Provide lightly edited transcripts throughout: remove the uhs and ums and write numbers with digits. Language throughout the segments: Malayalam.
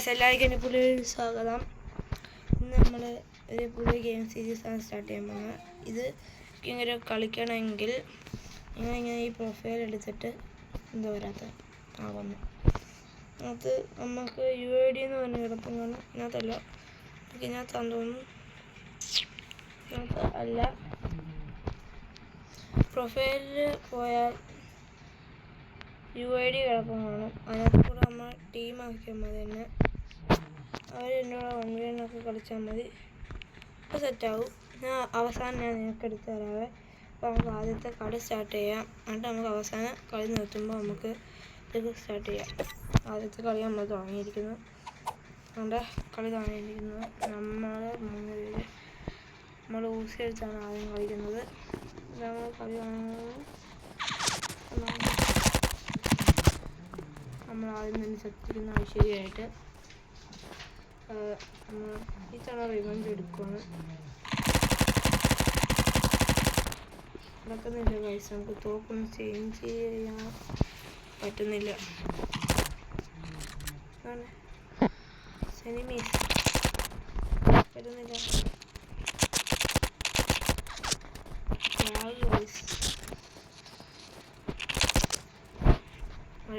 എല്ലാവർക്കും എൻ്റെ പുതിയൊരു സ്വാഗതം. ഇന്ന് നമ്മൾ ഒരു പുതിയ ഗെയിം സീരീസാണ് സ്റ്റാർട്ട് ചെയ്യാൻ പോകുന്നത്. ഇത് ഇങ്ങനെ കളിക്കണമെങ്കിൽ ഇങ്ങനെ ഈ പ്രൊഫൈൽ എടുത്തിട്ട് എന്താ വരാത്ത വന്നു അത് നമുക്ക് UID എന്ന് പറഞ്ഞ കിടപ്പം കാണും. ഇതിനകത്തല്ല, ഇതിനകത്താന്ന് തോന്നുന്നു. ഇതിനകത്ത് അല്ല, പ്രൊഫൈലിൽ പോയാൽ UID കിടപ്പം കാണും. അതിനകത്ത് കൂടെ നമ്മൾ ടീമാക്കിയാൽ മതി തന്നെ. അവർ എന്നോട് 1v1 കളിച്ചാൽ മതി. അപ്പോൾ സെറ്റാവും. അവസാനം ഞാൻ നിങ്ങൾക്ക് എടുത്ത് തരാവേ. അപ്പോൾ നമുക്ക് ആദ്യത്തെ കളി സ്റ്റാർട്ട് ചെയ്യാം. എന്നിട്ട് നമുക്ക് അവസാനം കളി നിർത്തുമ്പോൾ നമുക്ക് ഇത് സ്റ്റാർട്ട് ചെയ്യാം. ആദ്യത്തെ കളി നമ്മൾ തുടങ്ങിയിരിക്കുന്നു. നമ്മുടെ കളി തുടങ്ങിയിരിക്കുന്നത് നമ്മൾ 3 പേര് നമ്മൾ ഊസി എടുത്താണ് ആദ്യം കളിക്കുന്നത്. നമ്മൾ കളി കാണുന്നത് നമ്മൾ ആദ്യം തന്നെ സെറ്റിരിക്കുന്ന ഐശ്വര്യമായിട്ട് നമ്മൾ ഈ തവണ റിവഞ്ച് എടുക്കുകയാണ്. നടക്കുന്നില്ല ഗൈസ്, നമുക്ക് തോക്കൊന്നും ചേഞ്ച് ചെയ്യാൻ പറ്റുന്നില്ല. എനിമീസ് പറ്റുന്നില്ല.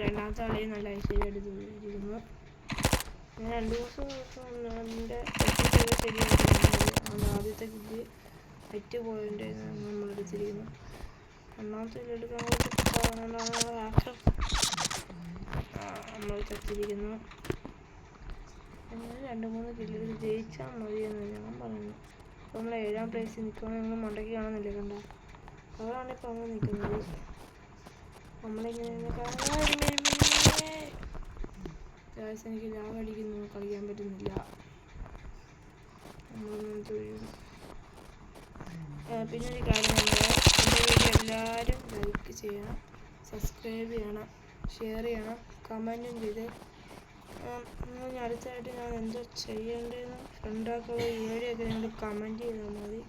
രണ്ടാമത്തെ കളിയിൽ നല്ല ഐശ്വര്യമായിട്ട് തോന്നിയിരിക്കുന്നു. ഞാൻ 2 ദിവസം എൻ്റെ ശരിയായിട്ട് ആദ്യത്തെ കില്ല് തെറ്റ് പോയതിൻ്റെ നമ്മൾ എടുത്തിരിക്കുന്നു. രണ്ടാമത്തെ കില്ല് എടുക്കാൻ നമ്മൾ തെറ്റിരിക്കുന്നു. അങ്ങനെ 2-3 കില്ലുകൾ ജയിച്ചാൽ മതിയെന്ന് ഞാൻ പറയുന്നു. അപ്പോൾ നമ്മൾ 7ാം പ്ലേസിൽ നിൽക്കുകയാണെങ്കിൽ നമ്മൾ മണ്ടയ്ക്ക് കാണുന്നില്ല, കണ്ട അതാണ് ഇപ്പോൾ നമ്മൾ നിൽക്കുന്നത്. നമ്മളിങ്ങനെ എനിക്ക് ലാഗ് അടിക്കുന്നു, കളിക്കാൻ പറ്റുന്നില്ല. പിന്നെ ഒരു കാര്യം, എൻ്റെ വീഡിയോ എല്ലാവരും ലൈക്ക് ചെയ്യണം, സബ്സ്ക്രൈബ് ചെയ്യണം, ഷെയർ ചെയ്യണം, കമൻറ്റും ചെയ്ത് ഞാൻ അടുത്തായിട്ട് ഞാൻ എന്തോ ചെയ്യേണ്ടതെന്ന് ഫ്രണ്ടാക്കുള്ള വീഡിയോയൊക്കെ നിങ്ങൾ കമൻറ്റ് ചെയ്താൽ മതി,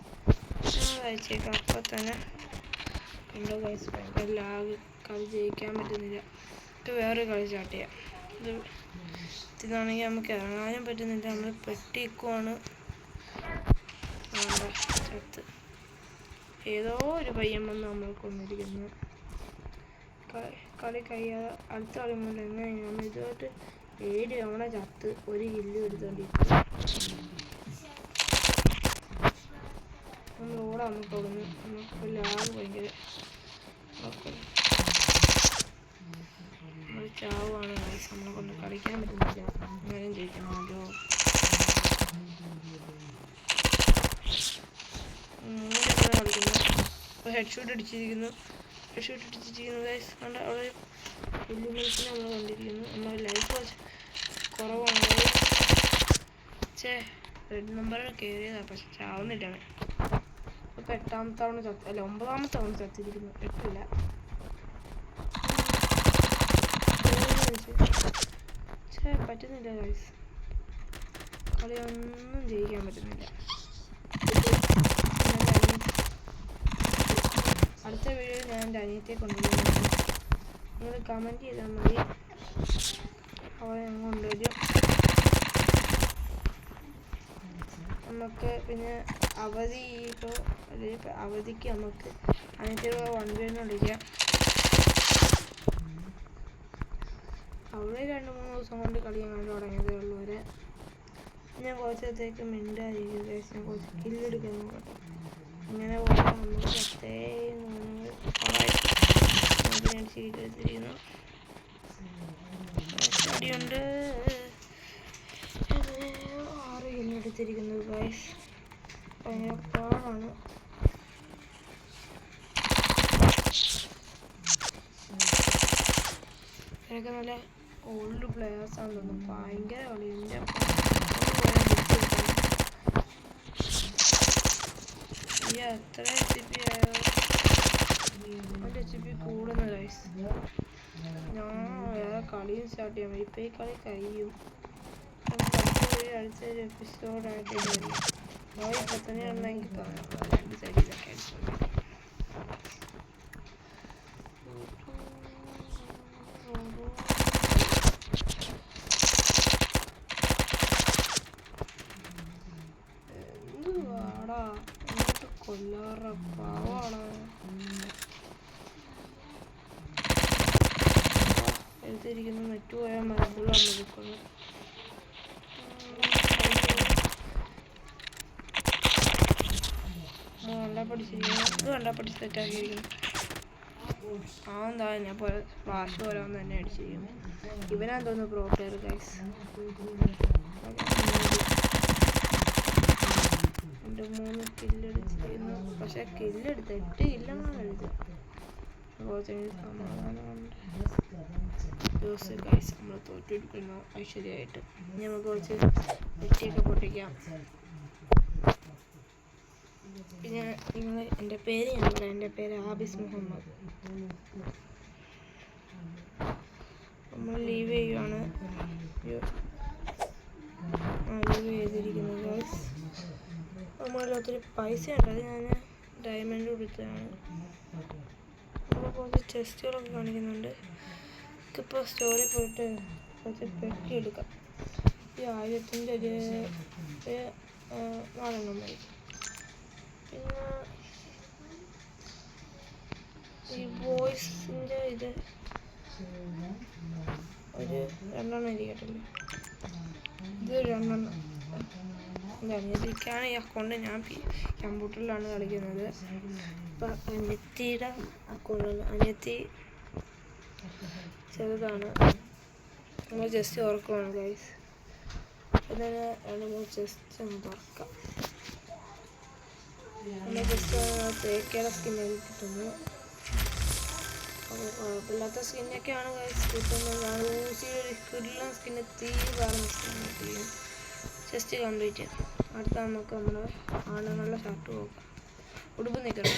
ഞാൻ അയച്ചേക്കാം. അപ്പോൾ തന്നെ എൻ്റെ കൈസ് ഭയങ്കര ലാഗ്, കളി ജയിക്കാൻ പറ്റുന്നില്ല. ഇപ്പോൾ വേറൊരു കളി സ്റ്റാർട്ട് ചെയ്യാം. ഇതാണെങ്കിൽ നമുക്ക് ഇറങ്ങാനും പറ്റുന്നില്ല, നമ്മൾ പെട്ടിക്കുവാണ്. ചത്ത് ഏതോ ഒരു പയ്യൻ വന്ന് നമ്മൾ കൊന്നിരിക്കുന്നു. കളി കഴിയാതെ അടുത്ത കളി മുതൽ എങ്ങനെയാണ് നമ്മൾ ഇതുമായിട്ട് 7 തവണ ചത്ത് 1 കില്ല് എടുത്തോണ്ടിരിക്കും. നമ്മൾ ഓടാൻ തുടങ്ങി. നമുക്ക് ലാഗ് ഭയങ്കര നമ്മൾ ചാവാണ് ഗൈസ്, നമ്മളെ കൊണ്ട് കളിക്കാൻ പറ്റുന്നില്ല. അങ്ങനെയും ജയിക്കണമല്ലോ. 3 കളിക്കുന്നു. ഇപ്പോൾ ഹെഡ്ഷോട്ട് അടിച്ചിരിക്കുന്നു ഗൈസ്. കണ്ട അവിടെ എലിമിനേഷനെ നമ്മൾ കണ്ടിരിക്കുന്നു. നമ്മൾ ലൈഫ് കുറവാണ്. റെഡ് നമ്പർ കയറിയതാണ്, പക്ഷെ ചാവുന്നില്ല. ഇപ്പോൾ 8ാമത്തെ തവണ അല്ല 9ാമത്തെ തവണ ചത്തിരിക്കുന്നു. 8ഇല്ല. പറ്റുന്നില്ല ഗൈസ്, കളിയൊന്നും ജയിക്കാൻ പറ്റുന്നില്ല. അടുത്ത വീഡിയോയിൽ ഞാൻ എൻ്റെ അനിയത്തിയെ കൊണ്ടുവരുന്നു. നിങ്ങൾ കമൻറ്റ് ചെയ്താൽ മതി, അവളെ ഞാൻ കൊണ്ടുവരും. നമുക്ക് പിന്നെ അവധി അവധിക്ക് നമുക്ക് അനിയത്തിയുടെ 1v1 കളിക്കാം. അവിടെ 2-3 ദിവസം കൊണ്ട് കളിയാൻ കണ്ടു തുടങ്ങിയതേ ഉള്ളൂ. വരെ ഞാൻ കുറച്ചത്തേക്ക് മിണ്ടായിരിക്കും. ഞാൻ കുറച്ച് കില്ലെടുക്കാൻ നോക്കട്ടെ. ഇങ്ങനെ പോയാൽ നമ്മൾ അടിച്ചിരിക്കുന്നു. അടിയുണ്ട്. 6 കില്ലെടുത്തിരിക്കുന്നു ഗൈസ്, ഭയങ്കര പാടാണ്. ഇതൊക്കെ നല്ല ഓൾഡ് പ്ലെയേഴ്സ് ആണെന്ന് തോന്നുന്നു. ഭയങ്കര കളിയുണ്ട്. എത്ര HP ആയോ? എൻ്റെ HP കൂടുന്ന ഗൈസ്. ഞാൻ വേറെ കളിയും സ്റ്റാർട്ട് ചെയ്യാൻ പറ്റും. ഇപ്പം ഈ കളി കഴിയും. അടുത്തൊരു എപ്പിസോഡായിട്ട് വരും. ഇപ്പം തന്നെ ഉണ്ടെങ്കിൽ തോന്നാം 2 സൈഡിലൊക്കെ അടിച്ചു. കൊല്ലാറ പാവാണ് എടുത്തിരിക്കുന്ന നെറ്റ് പോയാൽ മരപ്പുള്ള അമ്മതിക്കുന്നു. കണ്ടാ സെറ്റാക്കിയിരിക്കുന്നു. എന്താ ഞാൻ പോലെ ഫ്ലാഷ് പോരാന്ന് തന്നെ അടിച്ചിരിക്കുന്നു. ഇവനാ തോന്നുന്നു പ്രോ പ്ലെയർ ഗൈസ്. എൻ്റെ 3 കില്ലെടുത്തിരുന്നു. പക്ഷെ കില്ലെടുത്ത് 8 കില്ലാണ് എടുത്തത്. കുറച്ചെങ്കിലും സമാധാനമുണ്ട്. ഗൈസ് നമ്മൾ തോറ്റെടുക്കുന്നു ഐശ്വര്യമായിട്ട്. നമുക്ക് കുറച്ച് നെറ്റിയൊക്കെ പൊട്ടിക്കാം. പിന്നെ നിങ്ങൾ എൻ്റെ പേര് ഞാൻ പറയാം. എൻ്റെ പേര് ആബിസ് മുഹമ്മദ്. നമ്മൾ ലീവ് ചെയ്യുവാണ്. ലീവ് ചെയ്തിരിക്കുന്നത് ഗൈസ്. നമ്മളിൽ ഒത്തിരി പൈസ ഉണ്ട്. അത് ഞാൻ ഡയമണ്ട് കൊടുത്തതാണ്. നമ്മൾ കുറച്ച് ചെസ്റ്റുകളൊക്കെ കാണിക്കുന്നുണ്ട്. ഇപ്പോൾ സ്റ്റോറി പോയിട്ട് കുറച്ച് പെട്ടി എടുക്കാം. ഈ 1000 ഒരു 4 മതി. പിന്നെ ഈ ബോയ്സിൻ്റെ ഇത് ഒരു 2 ഇരിക്കട്ടില്ല. ഇത് 2 അനിയത്തിക്കാണ് ഈ അക്കൗണ്ട്. ഞാൻ കമ്പ്യൂട്ടറിലാണ് കളിക്കുന്നത്. ഇപ്പം അനിയത്തിയുടെ അക്കൗണ്ടാണ്. അനിയത്തി ചെറുതാണ്. നമ്മൾ ജസ്റ്റ് ഓർക്കുവാണ് ഗൈസ്. പിന്നെ നമ്മൾ ജസ്റ്റ് ഒന്ന് തുറക്കാം. നമ്മൾ ജസ്റ്റ് തേക്കയുടെ സ്കിന്നൊക്കെ കിട്ടുന്നു. അപ്പോൾ കുഴപ്പമില്ലാത്ത സ്കിന്നൊക്കെയാണ് ഗൈസ് കിട്ടുന്നത്. ഞാൻ കിട്ടുന്ന സ്കിന്ന് തീ പറഞ്ഞ സ്കിന്ന് ജസ്റ്റ് കംപ്ലീറ്റ് ചെയ്തു. അടുത്ത നമുക്ക് നമ്മുടെ ആണുങ്ങളുടെ ഷർട്ട് നോക്കാം. ഉടുപ്പ് നിൽക്കണം.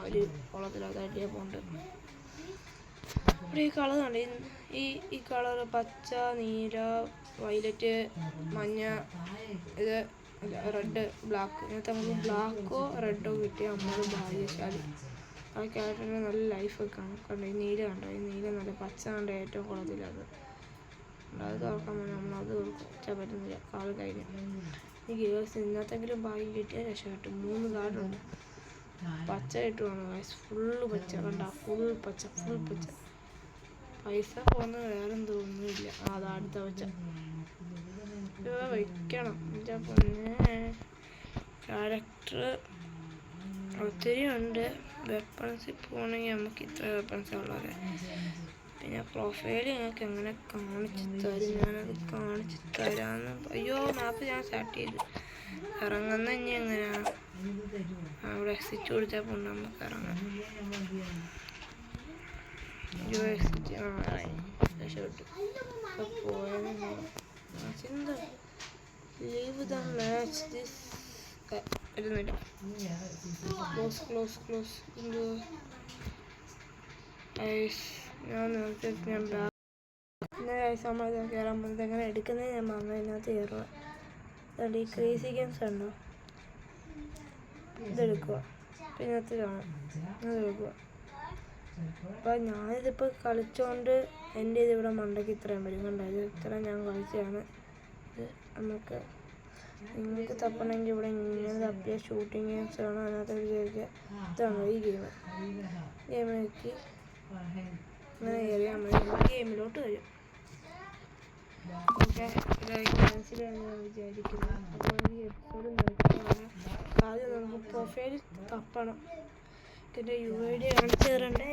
ഒരു കുളത്തിലതായിട്ട് പോണ്ട്. ഇവിടെ ഈ കളർ കണ്ട് ഈ കളർ പച്ച, നീല, വയലറ്റ്, മഞ്ഞ, ഇത് റെഡ്, ബ്ലാക്ക്. ഇങ്ങനത്തെ നമുക്ക് ബ്ലാക്കോ റെഡോ കിട്ടിയ നമ്മൾ ഭാഗ്യശാലി. ആ ക്യാരക്ടറിന് നല്ല ലൈഫൊക്കെ കാണും. കണ്ടോ ഈ നീല കണ്ടോ? ഈ നീല നല്ല പച്ച കണ്ട ഏറ്റവും കുളത്തിലത്. അത് തുറക്കാൻ വേണ്ടി നമ്മളത് തുറക്കാൻ പറ്റുന്നില്ല. കാൾ കഴിഞ്ഞ് ഈ ഗേൾസ് ഇന്നത്തെങ്കിലും ഭാഗ്യം കിട്ടിയാൽ രക്ഷപ്പെട്ടു. 3 കാർഡുണ്ട്. പച്ച കിട്ടുവാണ് ഗൈസ്. ഫുള്ള് പച്ച കണ്ട. ഫുൾ പച്ച. പൈസ പോകുന്നത് വേറെ തോന്നുന്നില്ല. അത് അടുത്ത പച്ച വയ്ക്കണം. എൻ്റെ പൊന്നെ ക്യാരക്ടർ ഒത്തിരി ഉണ്ട്. വെപ്പൺസിൽ പോകണമെങ്കിൽ നമുക്ക് ഇത്ര വെപ്പൺസ് ഉള്ളത്. പിന്നെ പ്രൊഫൈൽ ഞങ്ങൾക്ക് എങ്ങനെ കാണിച്ചു തരും? ഞാനത് കാണിച്ചു തരാമെന്ന്. അയ്യോ മാപ്പ് ഞാൻ സ്റ്റാർട്ട് ചെയ്തു. ഇറങ്ങുന്ന ഇനി എങ്ങനെയാണ്? അവിടെ എക്സിറ്റ് കൊടുത്താൽ പോണ്ട് നമുക്ക് ഇറങ്ങാം. എക്സിറ്റ് രക്ഷപ്പെട്ടു. അപ്പോൾ പോയത് എന്താ ലീവ് ദ മാച്ച് ദിസ് ഇരുന്നില്ല. ക്ലോസ് എന്തോ ഞാൻ നേരത്തെ ഞാൻ പിന്നെ നമ്മൾ കയറാൻ പോകുന്നത് എങ്ങനെ എടുക്കുന്നത് ഞാൻ പറഞ്ഞു. അതിനകത്ത് കയറുക. അതുകൊണ്ട് ഈ ക്രേസി ഗെയിംസ് ഉണ്ടോ? ഇതെടുക്കുക. പിന്നെ ഇതിനകത്ത് കാണാം. അതെടുക്കുക. അപ്പം ഞാനിതിപ്പോൾ കളിച്ചുകൊണ്ട് എൻ്റെ ഇതിവിടെ മണ്ടയ്ക്ക് ഇത്രയും വരും. കണ്ടോ? ഇത് ഇത്ര ഞാൻ കളിച്ചതാണ്. ഇത് നമുക്ക് നിങ്ങൾക്ക് തപ്പണമെങ്കിൽ ഇവിടെ ഇങ്ങനെ തപ്പിയ ഷൂട്ടിങ് ഗെയിംസ് ആണ്. അതിനകത്ത് വിചാരിക്കുക ഇതാണ് ഈ ഗെയിം നോക്കി അങ്ങനെ കയറിയാൽ മതി. ഗെയിമിലോട്ട് വരും. ഓക്കെ മനസ്സിലാണ് ഞാൻ വിചാരിക്കുന്നത്. അപ്പോൾ ഈ എപ്പിസോഡ് നിർത്തുകയാണ്. ആദ്യം നമുക്ക് പ്രൊഫൈൽ തപ്പണം. എൻ്റെ UID കാണിച്ചു തരണ്ടേ?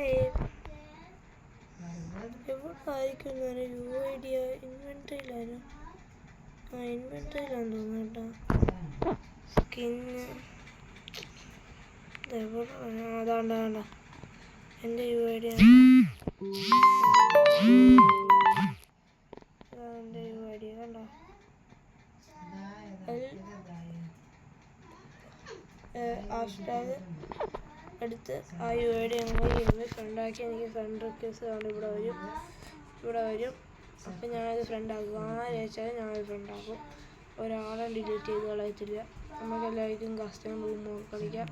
എവിടെ ആയിരിക്കും UID? ഇൻവെൻട്രിയിലായിരുന്നു. ഇൻവെൻട്രിയിലാന്ന് തോന്നുന്നു കേട്ടോ. സ്കിന്ന് അതാണ്ട എൻ്റെ UID എൻ്റെ UID കണ്ടോ? ഹാഷ്ടാഗ് എടുത്ത് ആ UID ഞങ്ങൾ ഫ്രണ്ടാക്കി. എനിക്ക് ഫ്രണ്ട് റിക്വസ്റ്റ് കൊണ്ട് ഇവിടെ വരും. അപ്പം ഞാനത് ഫ്രണ്ടാക്കും. ആര് വെച്ചാലും ഞാനത് ഫ്രണ്ടാക്കും. ഒരാളെ ഡിലീറ്റ് ചെയ്ത് കളയത്തില്ല. നമുക്കെല്ലാവർക്കും കസ്റ്റം റൂം കളിക്കാം.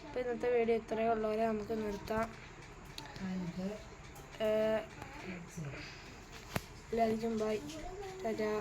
അപ്പോൾ ഇന്നത്തെ വീഡിയോ ഇത്രയേ ഉള്ളവരെ നമുക്ക് നിർത്താം. എല്ലാവർക്കും ബൈ. ടാറ്റാ.